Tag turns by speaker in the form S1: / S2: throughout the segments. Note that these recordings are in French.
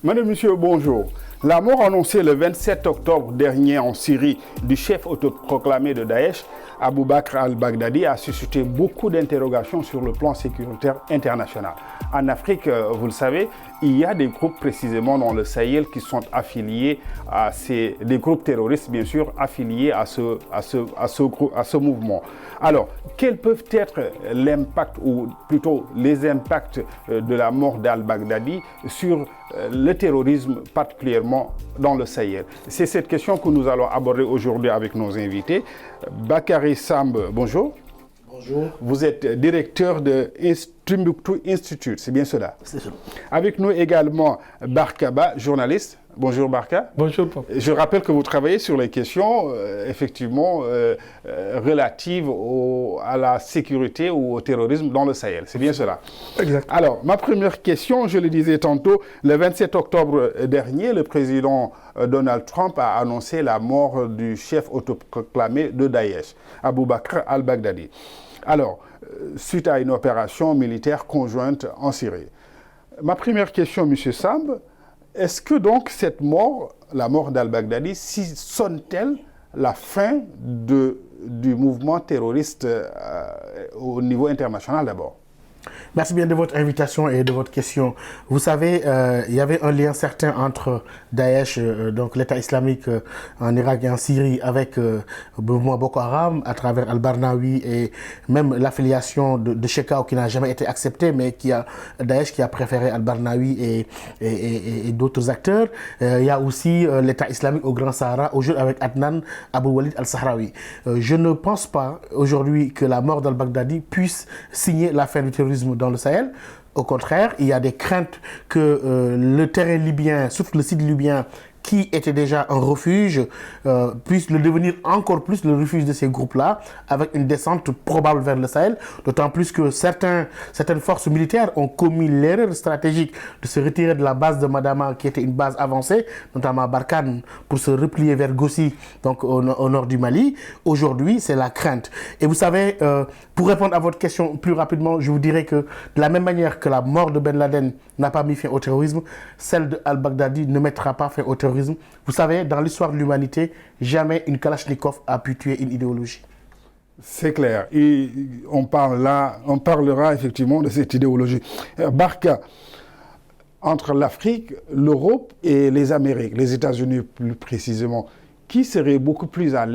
S1: Madame, Monsieur, bonjour. La mort annoncée le 27 octobre dernier en Syrie du chef autoproclamé de Daesh, Abou Bakr al-Baghdadi, a suscité beaucoup d'interrogations sur le plan sécuritaire international. En Afrique, vous le savez, il y a des groupes précisément dans le Sahel qui sont affiliés à des groupes terroristes, bien sûr, affiliés à ce mouvement. Alors, quels peuvent être l'impact, ou plutôt les impacts de la mort d'al-Baghdadi sur le terrorisme, particulièrement dans le Sahel? C'est cette question que nous allons aborder aujourd'hui avec nos invités. Bakary Samb, bonjour.
S2: Bonjour.
S1: Vous êtes directeur de Timbuktu Institute, c'est bien cela?
S2: C'est ça.
S1: Avec nous également Barka Ba, journaliste. Bonjour Barka.
S3: Bonjour Papa.
S1: Je rappelle que vous travaillez sur les questions effectivement relatives à la sécurité ou au terrorisme dans le Sahel. C'est bien cela?
S3: Exact.
S1: Alors, ma première question, je le disais tantôt, le 27 octobre dernier, le président Donald Trump a annoncé la mort du chef autoproclamé de Daesh, Abou Bakr al-Baghdadi. Alors, suite à une opération militaire conjointe en Syrie. Ma première question, M. Samb, est-ce que donc cette mort, la mort d'al-Baghdadi, sonne-t-elle la fin du mouvement terroriste au niveau international d'abord?
S2: Merci bien de votre invitation et de votre question. Vous savez, il y avait un lien certain entre Daesh, donc l'État islamique en Irak et en Syrie, avec le mouvement Boko Haram à travers al-Barnawi et même l'affiliation de Shekau qui n'a jamais été acceptée, mais Daesh qui a préféré al-Barnawi et d'autres acteurs. Il y a aussi l'État islamique au Grand Sahara, aujourd'hui avec Adnan Abou Walid al-Sahraoui. Je ne pense pas aujourd'hui que la mort d'al-Baghdadi puisse signer la fin du terrorisme dans le Sahel. Au contraire, il y a des craintes que le terrain libyen, surtout le site libyen, qui était déjà un refuge, puisse le devenir encore plus le refuge de ces groupes-là, avec une descente probable vers le Sahel, d'autant plus que certaines forces militaires ont commis l'erreur stratégique de se retirer de la base de Madama, qui était une base avancée, notamment à Barkhane, pour se replier vers Gossi, donc au nord du Mali. Aujourd'hui, c'est la crainte. Et vous savez, pour répondre à votre question plus rapidement, je vous dirais que de la même manière que la mort de Ben Laden n'a pas mis fin au terrorisme, celle de al-Baghdadi ne mettra pas fin au terrorisme. Vous savez, dans l'histoire de l'humanité, jamais une Kalachnikov a pu tuer une idéologie.
S1: C'est clair. Et on parlera effectivement de cette idéologie. Barka, entre l'Afrique, l'Europe et les Amériques, les États-Unis plus précisément, qui serait beaucoup mieux à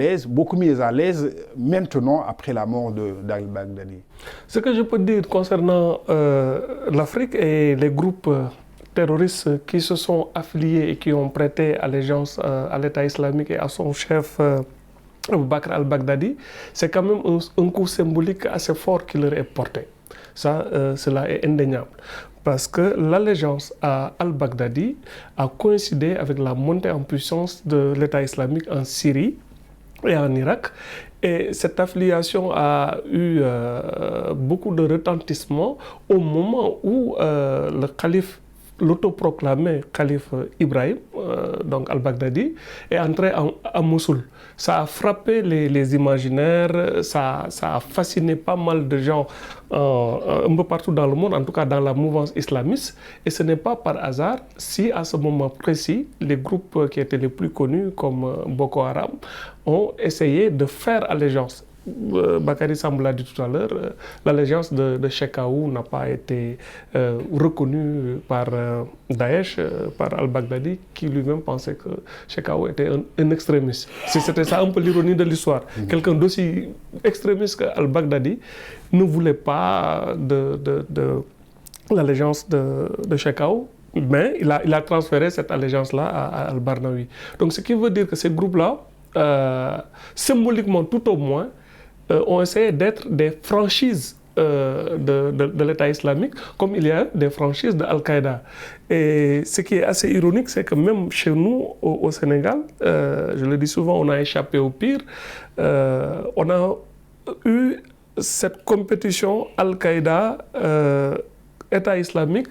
S1: l'aise maintenant après la mort d'al-Baghdadi?
S3: Ce que je peux dire concernant l'Afrique et les groupes terroristes qui se sont affiliés et qui ont prêté allégeance à l'État islamique et à son chef Abou Bakr al-Baghdadi, c'est quand même un coup symbolique assez fort qui leur est porté. Cela est indéniable. Parce que l'allégeance à al-Baghdadi a coïncidé avec la montée en puissance de l'État islamique en Syrie et en Irak. Et cette affiliation a eu beaucoup de retentissement au moment où le calife, l'autoproclamé calife Ibrahim, donc al-Baghdadi, est entré à Mossoul. Ça a frappé les imaginaires, ça a fasciné pas mal de gens un peu partout dans le monde, en tout cas dans la mouvance islamiste. Et ce n'est pas par hasard si à ce moment précis, les groupes qui étaient les plus connus comme Boko Haram ont essayé de faire allégeance. Bakary Samb l'a dit tout à l'heure, l'allégeance de Shekau n'a pas été reconnue par Daesh, par al-Baghdadi, qui lui-même pensait que Shekau était un extrémiste. C'était ça un peu l'ironie de l'histoire. Quelqu'un d'aussi extrémiste qu'al-Baghdadi ne voulait pas de l'allégeance de Shekau, mais il a transféré cette allégeance-là à al-Barnawi. Donc ce qui veut dire que ces groupes-là, symboliquement tout au moins, ont essayé d'être des franchises de l'État islamique, comme il y a des franchises de Al-Qaïda. Et ce qui est assez ironique, c'est que même chez nous, au Sénégal, je le dis souvent, on a échappé au pire. On a eu cette compétition Al-Qaïda, État islamique,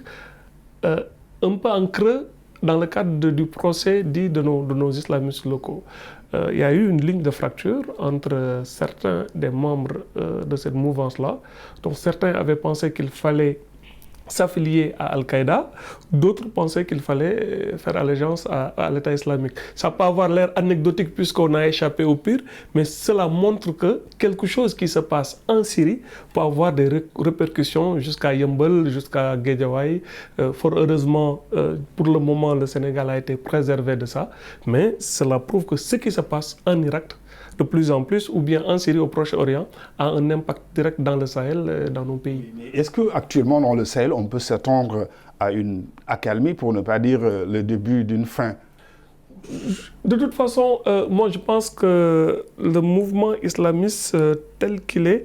S3: un peu en creux dans le cadre du procès dit de nos islamistes locaux. Il y a eu une ligne de fracture entre certains des membres de cette mouvance-là. Donc certains avaient pensé qu'il fallait s'affilier à Al-Qaïda, d'autres pensaient qu'il fallait faire allégeance à l'État islamique. Ça peut avoir l'air anecdotique puisqu'on a échappé au pire, mais cela montre que quelque chose qui se passe en Syrie peut avoir des répercussions jusqu'à Yambol, jusqu'à Guédiawaye. Fort heureusement, pour le moment, le Sénégal a été préservé de ça, mais cela prouve que ce qui se passe en Irak, de plus en plus, ou bien en Syrie, au Proche-Orient, a un impact direct dans le Sahel, dans nos pays.
S1: Est-ce qu'actuellement, dans le Sahel, on peut s'attendre à une accalmie, pour ne pas dire le début d'une fin?
S3: De toute façon, moi je pense que le mouvement islamiste tel qu'il est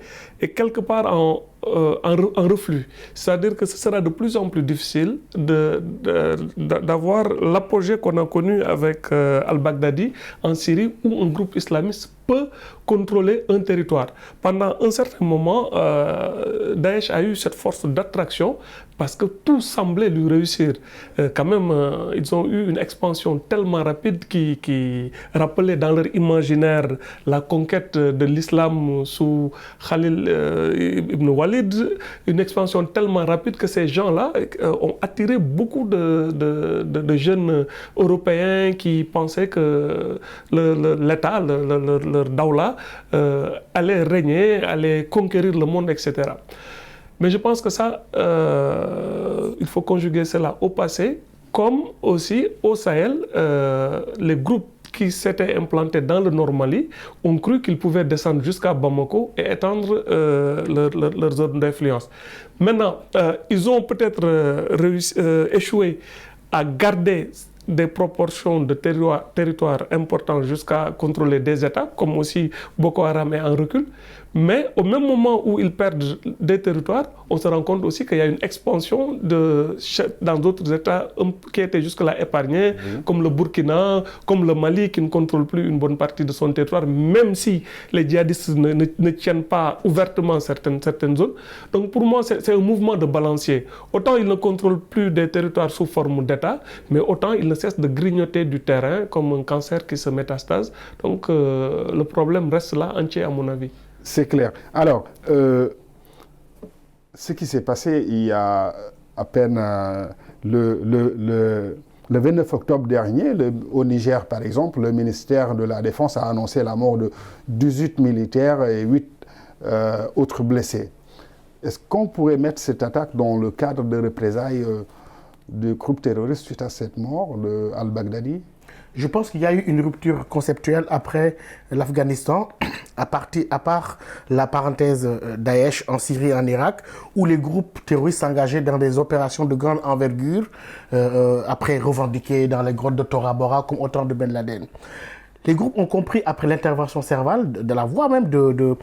S3: quelque part en reflux. C'est-à-dire que ce sera de plus en plus difficile d'avoir l'apogée qu'on a connu avec al-Baghdadi en Syrie, où un groupe islamiste peut contrôler un territoire. Pendant un certain moment, Daesh a eu cette force d'attraction parce que tout semblait lui réussir. Quand même, ils ont eu une expansion tellement rapide qui rappelait dans leur imaginaire la conquête de l'islam sous Khalil ibn Walid, une expansion tellement rapide que ces gens-là ont attiré beaucoup de jeunes européens qui pensaient que l'État, leur dawla, allait régner, allait conquérir le monde, etc. Mais je pense que ça, il faut conjuguer cela au passé, comme aussi au Sahel, les groupes qui s'étaient implantés dans le Nord Mali ont cru qu'ils pouvaient descendre jusqu'à Bamako et étendre leur zone d'influence. Maintenant, ils ont peut-être échoué à garder des proportions de territoire importants jusqu'à contrôler des États, comme aussi Boko Haram est en recul. Mais au même moment où ils perdent des territoires, on se rend compte aussi qu'il y a une expansion dans d'autres États qui étaient jusque-là épargnés, comme le Burkina, comme le Mali, qui ne contrôle plus une bonne partie de son territoire, même si les djihadistes ne tiennent pas ouvertement certaines zones. Donc pour moi, c'est un mouvement de balancier. Autant ils ne contrôlent plus des territoires sous forme d'État, mais autant ils ne cessent de grignoter du terrain comme un cancer qui se métastase. Donc le problème reste là entier à mon avis.
S1: C'est clair. Alors, ce qui s'est passé il y a à peine le 29 octobre dernier, au Niger par exemple, le ministère de la Défense a annoncé la mort de 18 militaires et 8 autres blessés. Est-ce qu'on pourrait mettre cette attaque dans le cadre de représailles du groupe terroriste suite à cette mort de al-Baghdadi?
S2: Je pense qu'il y a eu une rupture conceptuelle après l'Afghanistan, à part la parenthèse Daesh en Syrie et en Irak, où les groupes terroristes s'engageaient dans des opérations de grande envergure, après revendiquées dans les grottes de Tora Bora comme au temps de Ben Laden. Les groupes ont compris après l'intervention Serval, de la voix même de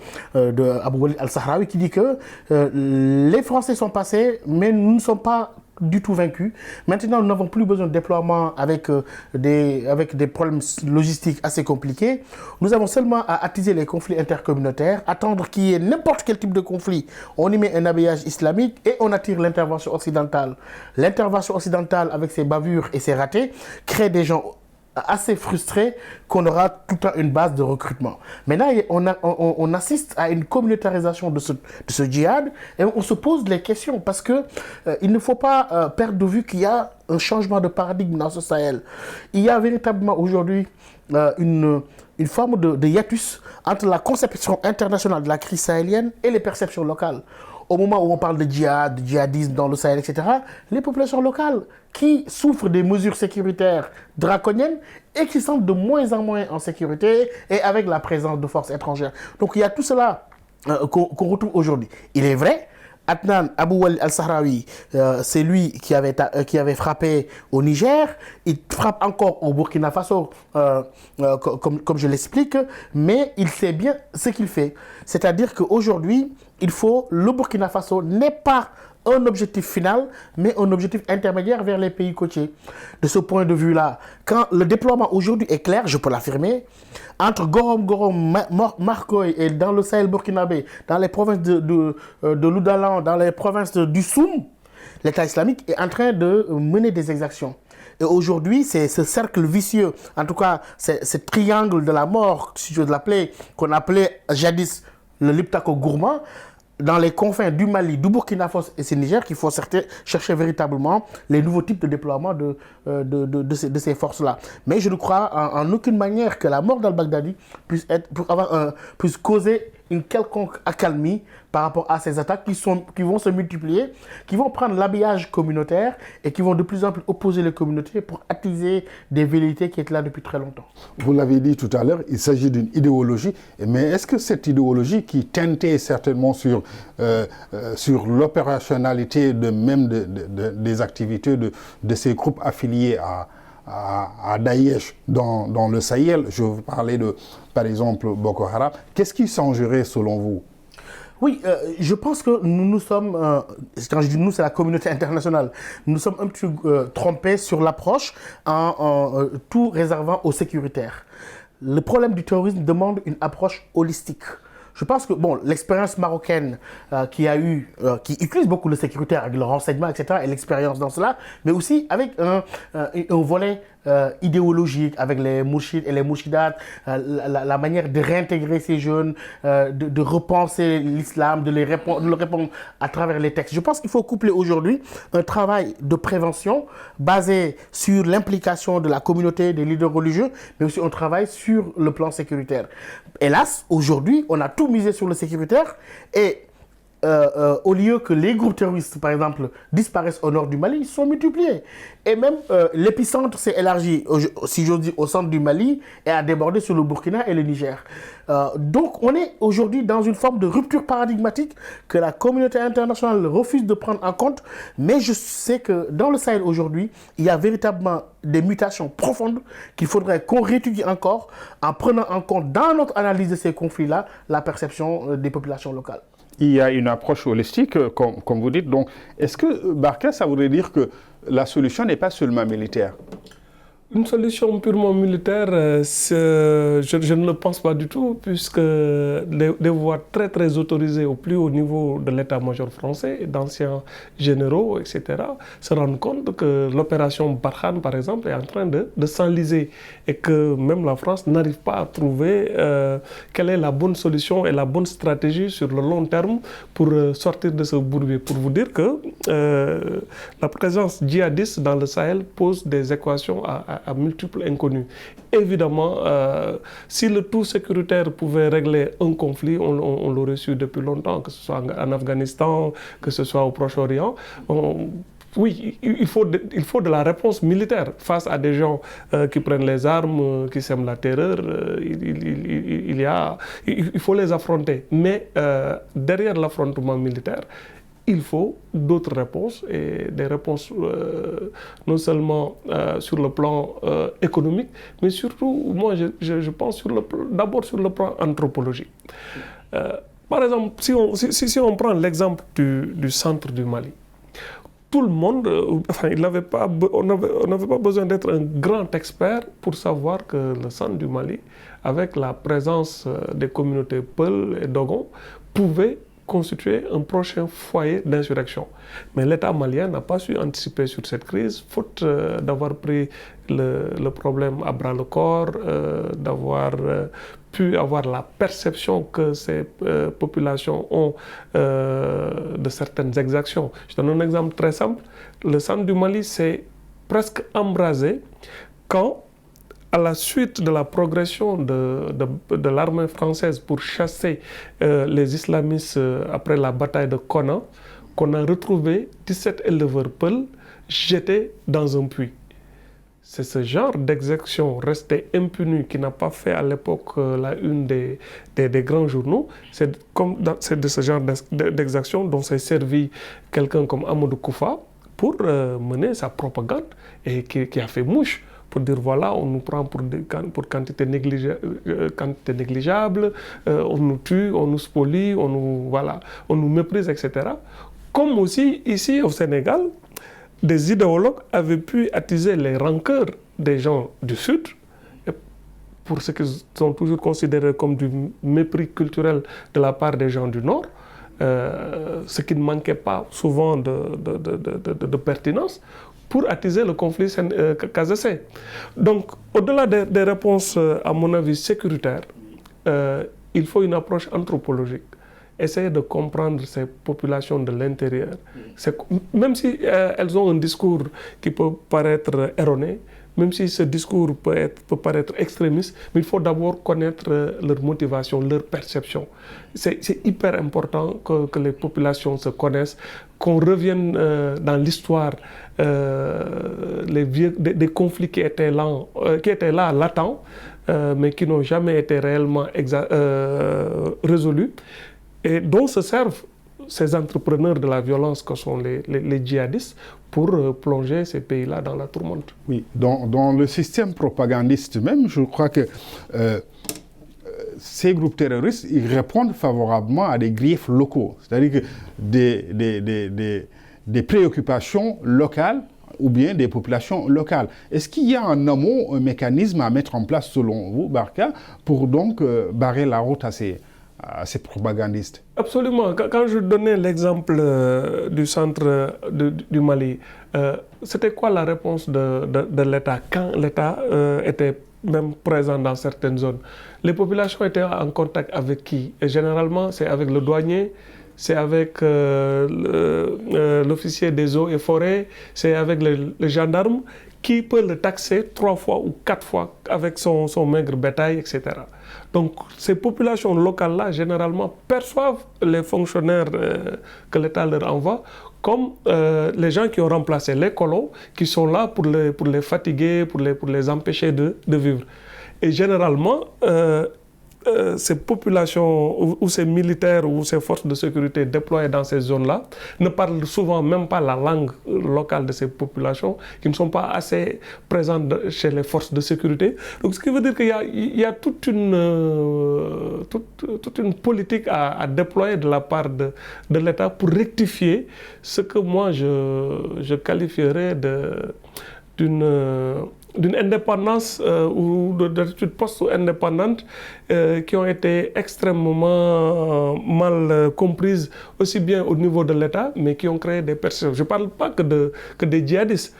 S2: Abou Walid al-Sahraoui, qui dit que les Français sont passés, mais nous ne sommes pas du tout vaincus. Maintenant, nous n'avons plus besoin de déploiement avec des problèmes logistiques assez compliqués. Nous avons seulement à attiser les conflits intercommunautaires, attendre qu'il y ait n'importe quel type de conflit. On y met un habillage islamique et on attire l'intervention occidentale. L'intervention occidentale, avec ses bavures et ses ratés, crée des gens assez frustrés qu'on aura tout le temps une base de recrutement. Maintenant, on assiste à une communautarisation de ce djihad et on se pose les questions parce que il ne faut pas perdre de vue qu'il y a un changement de paradigme dans ce Sahel. Il y a véritablement aujourd'hui une forme de hiatus entre la conception internationale de la crise sahélienne et les perceptions locales. Au moment où on parle de djihad, de djihadisme dans le Sahel, etc., les populations locales qui souffrent des mesures sécuritaires draconiennes et qui sont de moins en moins en sécurité et avec la présence de forces étrangères. Donc il y a tout cela qu'on retrouve aujourd'hui. Il est vrai, Adnan Abou Walid al-Sahraoui, c'est lui qui avait frappé au Niger, il frappe encore au Burkina Faso, comme je l'explique, mais il sait bien ce qu'il fait. C'est-à-dire qu'aujourd'hui, le Burkina Faso n'est pas un objectif final, mais un objectif intermédiaire vers les pays côtiers. De ce point de vue-là, quand le déploiement aujourd'hui est clair, je peux l'affirmer, entre Gorom, Marcoy et dans le Sahel burkinabé, dans les provinces de Loudalan, dans les provinces du Soum, l'État islamique est en train de mener des exactions. Et aujourd'hui, c'est ce cercle vicieux, en tout cas, ce triangle de la mort, si je veux l'appeler, qu'on appelait jadis le Liptako gourmand, dans les confins du Mali, du Burkina Faso et du Niger qu'il faut chercher véritablement les nouveaux types de déploiement de ces forces-là. Mais je ne crois en aucune manière que la mort d'al-Baghdadi puisse causer une quelconque accalmie par rapport à ces attaques qui vont se multiplier, qui vont prendre l'habillage communautaire et qui vont de plus en plus opposer les communautés pour attiser des velléités qui étaient là depuis très longtemps.
S1: Vous l'avez dit tout à l'heure, il s'agit d'une idéologie, mais est-ce que cette idéologie qui teintait certainement sur l'opérationnalité des activités de ces groupes affiliés à Daesh dans le Sahel, je vous parlais par exemple, Boko Haram, qu'est-ce qui changerait selon vous?
S2: Oui, je pense que nous sommes, quand je dis nous, c'est la communauté internationale, nous sommes un petit peu trompés sur l'approche en tout réservant aux sécuritaires. Le problème du terrorisme demande une approche holistique. Je pense que l'expérience marocaine qui utilise beaucoup le sécuritaire avec le renseignement, etc., et l'expérience dans cela, mais aussi avec un volet idéologique, avec les moushids et les moushidates, la manière de réintégrer ces jeunes, de repenser l'islam, de le répondre à travers les textes. Je pense qu'il faut coupler aujourd'hui un travail de prévention basé sur l'implication de la communauté, des leaders religieux, mais aussi un travail sur le plan sécuritaire. Hélas, aujourd'hui, on a tout misé sur le sécuritaire et au lieu que les groupes terroristes, par exemple, disparaissent au nord du Mali, ils sont multipliés. Et même l'épicentre s'est élargi, si j'ose dire, au centre du Mali et a débordé sur le Burkina et le Niger. Donc, on est aujourd'hui dans une forme de rupture paradigmatique que la communauté internationale refuse de prendre en compte. Mais je sais que dans le Sahel aujourd'hui, il y a véritablement des mutations profondes qu'il faudrait qu'on réétudie encore en prenant en compte dans notre analyse de ces conflits-là la perception des populations locales.
S1: Il y a une approche holistique, comme vous dites. Donc, est-ce que, Barka, ça voudrait dire que la solution n'est pas seulement militaire?
S3: Une solution purement militaire, je ne le pense pas du tout, puisque des voix très très autorisées au plus haut niveau de l'état-major français, d'anciens généraux, etc., se rendent compte que l'opération Barkhane, par exemple, est en train de s'enliser et que même la France n'arrive pas à trouver quelle est la bonne solution et la bonne stratégie sur le long terme pour sortir de ce bourbier. Pour vous dire que la présence djihadiste dans le Sahel pose des équations à multiples inconnus. Évidemment, si le tout sécuritaire pouvait régler un conflit, on l'aurait su depuis longtemps, que ce soit en Afghanistan, que ce soit au Proche-Orient. Oui, il faut de la réponse militaire face à des gens qui prennent les armes, qui sèment la terreur. Il faut les affronter. Mais derrière l'affrontement militaire, il faut d'autres réponses, et des réponses non seulement sur le plan économique, mais surtout, moi je pense d'abord sur le plan anthropologique. Par exemple, si on prend l'exemple du centre du Mali, tout le monde, on n'avait pas besoin d'être un grand expert pour savoir que le centre du Mali, avec la présence des communautés Peul et Dogon, pouvait constituer un prochain foyer d'insurrection. Mais l'État malien n'a pas su anticiper sur cette crise, faute d'avoir pris le problème à bras-le-corps, d'avoir pu avoir la perception que ces populations ont de certaines exactions. Je donne un exemple très simple. Le centre du Mali s'est presque embrasé quand, à la suite de la progression de l'armée française pour chasser les islamistes après la bataille de Konna, qu'on a retrouvé 17 éleveurs Peul jetés dans un puits. C'est ce genre d'exaction restée impunie qui n'a pas fait à l'époque la une des grands journaux. C'est de ce genre d'exaction dont s'est servi quelqu'un comme Amadou Koufa pour mener sa propagande et qui a fait mouche. Pour dire voilà, on nous prend pour quantité négligeable, on nous tue, on nous spolie, on nous méprise, etc. Comme aussi ici au Sénégal, des idéologues avaient pu attiser les rancœurs des gens du Sud, pour ce qu'ils sont toujours considérés comme du mépris culturel de la part des gens du Nord, ce qui ne manquait pas souvent de pertinence, pour attiser le conflit casacé. Donc, au-delà des réponses, à mon avis, sécuritaires, il faut une approche anthropologique. essayer de comprendre ces populations de l'intérieur. Même si elles ont un discours qui peut paraître erroné, même si ce discours peut paraître extrémiste, mais il faut d'abord connaître leur motivation, leur perception. C'est hyper important que les populations se connaissent, qu'on revienne dans l'histoire des conflits qui étaient là latents, mais qui n'ont jamais été réellement résolus, et dont se servent ces entrepreneurs de la violence que sont les djihadistes pour plonger ces pays-là dans la tourmente.
S1: Oui, dans le système propagandiste même, je crois que ces groupes terroristes, ils répondent favorablement à des griefs locaux, c'est-à-dire que des préoccupations locales ou bien des populations locales. Est-ce qu'il y a en amont un mécanisme à mettre en place, selon vous, Barka, pour donc barrer la route à ces propagandistes?
S3: Absolument. Quand je donnais l'exemple du centre du Mali, c'était quoi la réponse de l'État quand l'État était même présent dans certaines zones? Les populations étaient en contact avec qui? Et généralement, c'est avec le douanier, c'est avec l'officier des eaux et forêts, c'est avec le gendarme qui peut le taxer 3 fois ou 4 fois avec son maigre bétail, etc. Donc, ces populations locales-là, généralement, perçoivent les fonctionnaires que l'État leur envoie comme les gens qui ont remplacé les colons, qui sont là pour les fatiguer, pour les empêcher de vivre. Et généralement, ces populations ou ces militaires ou ces forces de sécurité déployées dans ces zones-là ne parlent souvent même pas la langue locale de ces populations, qui ne sont pas assez présentes chez les forces de sécurité. Donc, ce qui veut dire qu'il y a toute une politique à déployer de la part de l'État pour rectifier ce que moi je qualifierais d'une indépendance ou d'attitude post-indépendante qui ont été extrêmement mal comprises, aussi bien au niveau de l'État, mais qui ont créé des perceptions. Je ne parle pas que des djihadistes.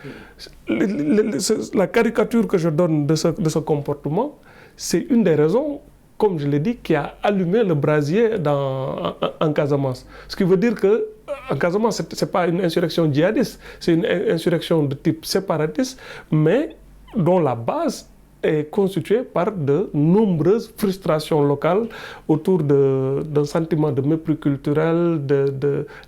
S3: La caricature que je donne de ce comportement, c'est une des raisons, comme je l'ai dit, qui a allumé le brasier en Casamance. Ce qui veut dire que en Casamance, ce n'est pas une insurrection djihadiste, c'est une insurrection de type séparatiste, mais dont la base est constituée par de nombreuses frustrations locales autour d'un sentiment de mépris culturel,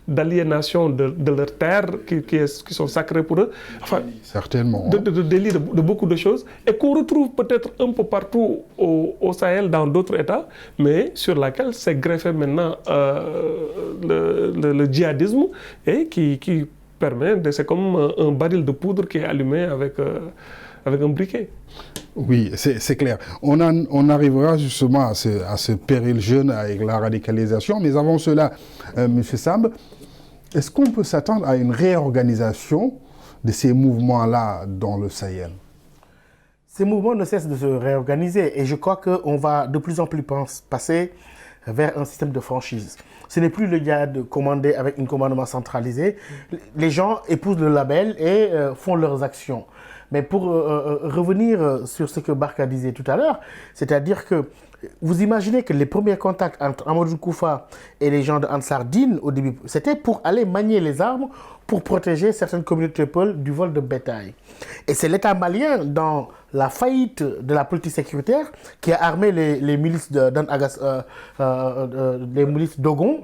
S3: d'aliénation de leurs terres qui sont sacrées pour eux. Enfin,
S1: certainement.
S3: De délit de beaucoup de choses, et qu'on retrouve peut-être un peu partout au Sahel, dans d'autres États, mais sur laquelle s'est greffé maintenant le djihadisme, et qui permet, c'est comme un baril de poudre qui est allumé avec un briquet.
S1: Oui, c'est clair. On arrivera justement à ce péril jeune avec la radicalisation, mais avant cela, M. Samb, est-ce qu'on peut s'attendre à une réorganisation de ces mouvements-là dans le Sahel?
S2: Ces mouvements ne cessent de se réorganiser et je crois qu'on va de plus en plus passer vers un système de franchise. Ce n'est plus le djihad commandé avec un commandement centralisé. Les gens épousent le label et font leurs actions. Mais pour revenir sur ce que Barka disait tout à l'heure, c'est-à-dire que vous imaginez que les premiers contacts entre Amadou Koufa et les gens de Ansar Dine au début, c'était pour aller manier les armes pour protéger certaines communautés peules du vol de bétail. Et c'est l'État malien, dans la faillite de la politique sécuritaire, qui a armé les milices les milices Dogon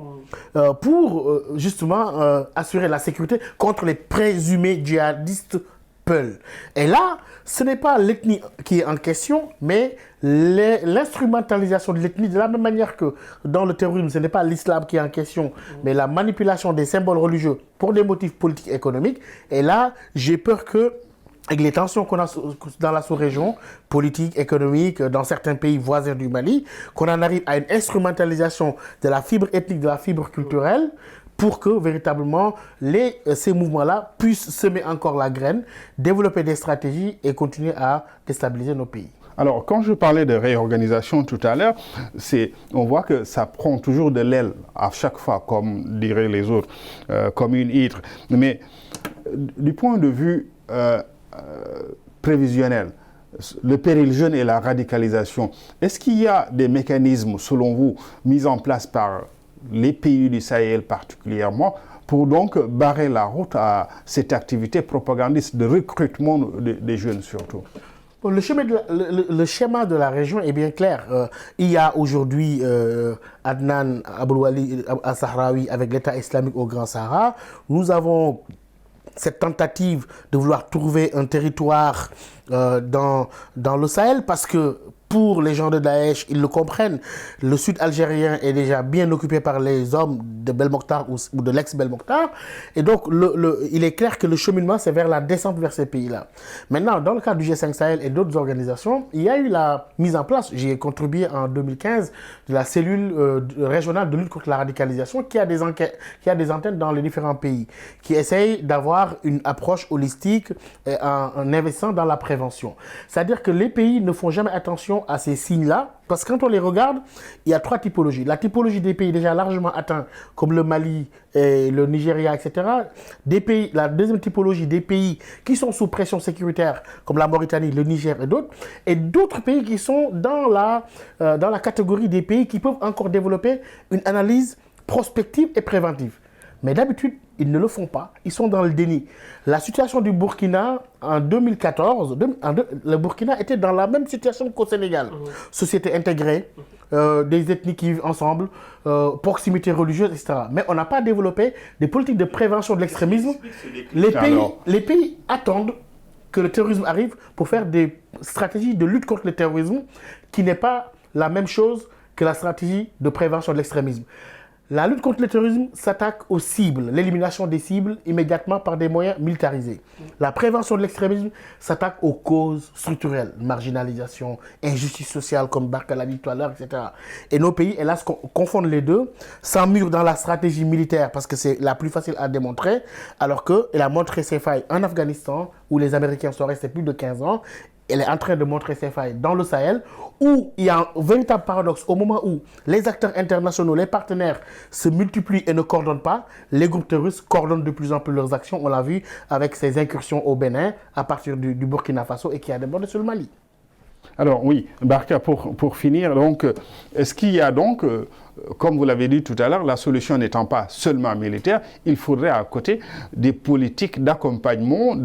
S2: pour justement assurer la sécurité contre les présumés djihadistes Peuls. Et là, ce n'est pas l'ethnie qui est en question, mais l'instrumentalisation de l'ethnie, de la même manière que dans le terrorisme, ce n'est pas l'islam qui est en question, mais la manipulation des symboles religieux pour des motifs politiques et économiques. Et là, j'ai peur que, avec les tensions qu'on a dans la sous-région, politique, économique, dans certains pays voisins du Mali, qu'on en arrive à une instrumentalisation de la fibre ethnique, de la fibre culturelle, pour que véritablement ces mouvements-là puissent semer encore la graine, développer des stratégies et continuer à déstabiliser nos pays.
S1: Alors, quand je parlais de réorganisation tout à l'heure, on voit que ça prend toujours de l'aile à chaque fois, comme diraient les autres, comme une hydre. Mais du point de vue prévisionnel, le péril jeune et la radicalisation, est-ce qu'il y a des mécanismes, selon vous, mis en place par les pays du Sahel particulièrement, pour donc barrer la route à cette activité propagandiste de recrutement des jeunes surtout?
S2: Bon, le schéma de la région est bien clair. Il y a aujourd'hui Adnan Aboulouali al-Sahraoui avec l'État islamique au Grand Sahara. Nous avons cette tentative de vouloir trouver un territoire dans le Sahel, parce que pour les gens de Daesh, ils le comprennent, le sud algérien est déjà bien occupé par les hommes de Belmokhtar ou de l'ex-Belmokhtar. Et donc, il est clair que le cheminement, c'est vers la descente vers ces pays-là. Maintenant, dans le cadre du G5 Sahel et d'autres organisations, il y a eu la mise en place, j'y ai contribué en 2015, de la cellule régionale de lutte contre la radicalisation qui a des antennes dans les différents pays, qui essaye d'avoir une approche holistique en investissant dans la prévention. C'est-à-dire que les pays ne font jamais attention à ces signes-là, parce que quand on les regarde, il y a trois typologies. La typologie des pays déjà largement atteints, comme le Mali, et le Nigeria, etc. La deuxième typologie des pays qui sont sous pression sécuritaire, comme la Mauritanie, le Niger et d'autres pays qui sont dans la catégorie des pays qui peuvent encore développer une analyse prospective et préventive. Mais d'habitude, ils ne le font pas. Ils sont dans le déni. La situation du Burkina, en 2014, le Burkina était dans la même situation qu'au Sénégal. Société intégrée, des ethnies qui vivent ensemble, proximité religieuse, etc. Mais on n'a pas développé des politiques de prévention de l'extrémisme. Les pays attendent que le terrorisme arrive pour faire des stratégies de lutte contre le terrorisme qui n'est pas la même chose que la stratégie de prévention de l'extrémisme. La lutte contre le terrorisme s'attaque aux cibles, l'élimination des cibles immédiatement par des moyens militarisés. La prévention de l'extrémisme s'attaque aux causes structurelles, marginalisation, injustice sociale, comme Barka l'a dit tout à l'heure, etc. Et nos pays, hélas, confondent les deux, s'emmurent dans la stratégie militaire parce que c'est la plus facile à démontrer, alors qu'elle a montré ses failles en Afghanistan, où les Américains sont restés plus de 15 ans. Elle est en train de montrer ses failles dans le Sahel, où il y a un véritable paradoxe. Au moment où les acteurs internationaux, les partenaires se multiplient et ne coordonnent pas, les groupes terroristes coordonnent de plus en plus leurs actions. On l'a vu avec ces incursions au Bénin, à partir du Burkina Faso, et qui a débordé sur le Mali.
S1: Alors oui, Barka, pour finir, donc, est-ce qu'il y a donc, comme vous l'avez dit tout à l'heure, la solution n'étant pas seulement militaire, il faudrait à côté des politiques d'accompagnement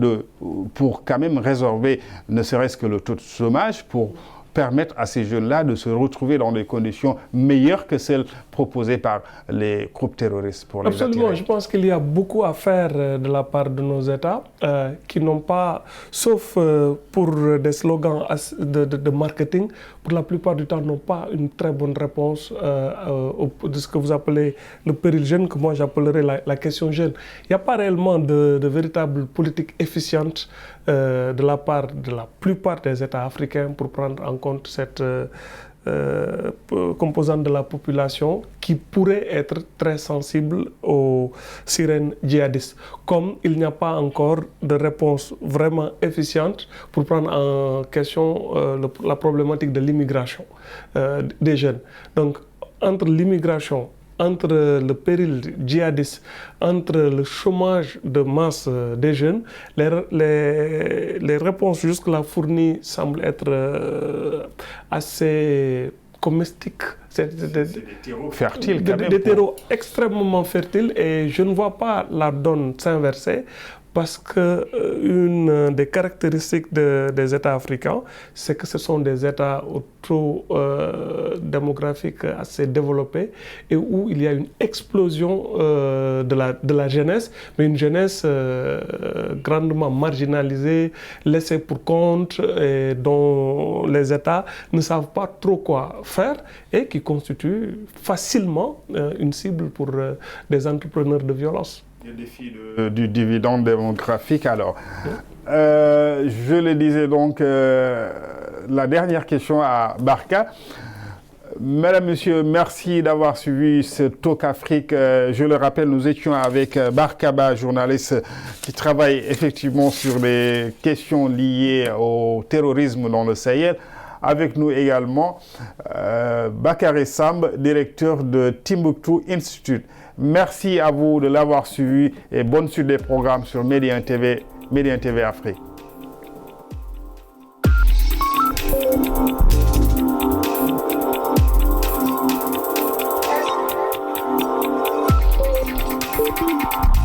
S1: pour quand même résorber ne serait-ce que le taux de chômage, pour permettre à ces jeunes-là de se retrouver dans des conditions meilleures que celles proposées par les groupes terroristes pour les
S3: Absolument,
S1: attirer.
S3: je pense qu'il y a beaucoup à faire de la part de nos États qui n'ont pas, sauf pour des slogans de marketing, pour la plupart du temps n'ont pas une très bonne réponse de ce que vous appelez le péril jeune, que moi j'appellerais la question jeune. Il n'y a pas réellement de véritable politique efficiente de la part de la plupart des États africains pour prendre en compte cette composante de la population qui pourrait être très sensible aux sirènes djihadistes. Comme il n'y a pas encore de réponse vraiment efficiente pour prendre en question la problématique de l'immigration des jeunes. Donc, entre l'immigration, entre le péril djihadiste, entre le chômage de masse des jeunes, les réponses jusque-là fournies semblent être assez comestiques.
S1: C'est des terreaux fertiles quand même.
S3: Des terreaux extrêmement fertiles, et je ne vois pas la donne s'inverser. Parce qu'une des caractéristiques des États africains, c'est que ce sont des États au taux démographique assez développé et où il y a une explosion de la jeunesse, mais une jeunesse grandement marginalisée, laissée pour compte, et dont les États ne savent pas trop quoi faire et qui constitue facilement une cible pour des entrepreneurs de violence.
S1: Le défi du dividende démographique. Alors, je le disais donc, la dernière question à Barka. Mesdames, Messieurs, merci d'avoir suivi ce Talk Afrique. Je le rappelle, nous étions avec Barka Ba, journaliste qui travaille effectivement sur les questions liées au terrorisme dans le Sahel. Avec nous également, Bakary Samb, directeur de Timbuktu Institute. Merci à vous de l'avoir suivi et bonne suite des programmes sur Médien TV Afrique.
S4: Thank you.